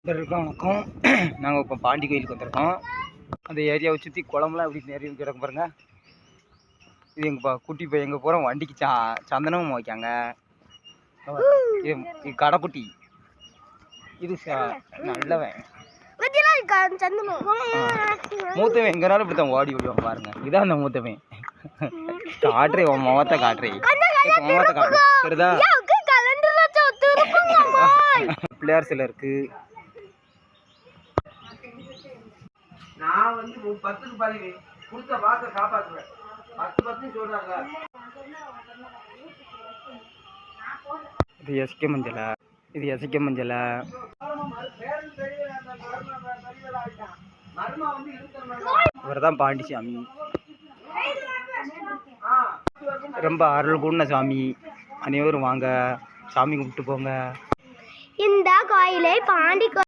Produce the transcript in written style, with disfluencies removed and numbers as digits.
வணக்கம். நாங்கள் இப்போ பாண்டி கோயிலுக்கு வந்திருக்கோம். அந்த ஏரியாவை சுற்றி குளம்லாம் எப்படி நிறைய கிடக்கு பாருங்க. இது எங்கள் குட்டி போய் எங்கே போகிறோம் வண்டிக்கு சந்தனமும் வைக்காங்க. இது கடைக்குட்டி. இது நல்லவன் மூத்தவன் எங்கனாலும் இப்படி தான் ஓடி விடுவான் பாருங்க. இதான் அந்த மூத்தவன். காட்டுறே உன் முகத்தை காட்டுறே முகத்தை காட்டுறேன் சரிதா. பிள்ளையார் சிலை இருக்கு. நான் வந்து 10க்கு பாதி கொடுத்த வாக்க காப்பாற்றுவேன். 10 சொல்றாங்க. இது எஸ்கே மஞ்சளா, இது எஸ்கே மஞ்சளா. இவர் தான் பாண்டிசாமி. ரொம்ப அருள் கூடின சாமி. அனைவரும் வாங்க சாமி கும்பிட்டு போங்க. இந்த கோயிலை பாண்டி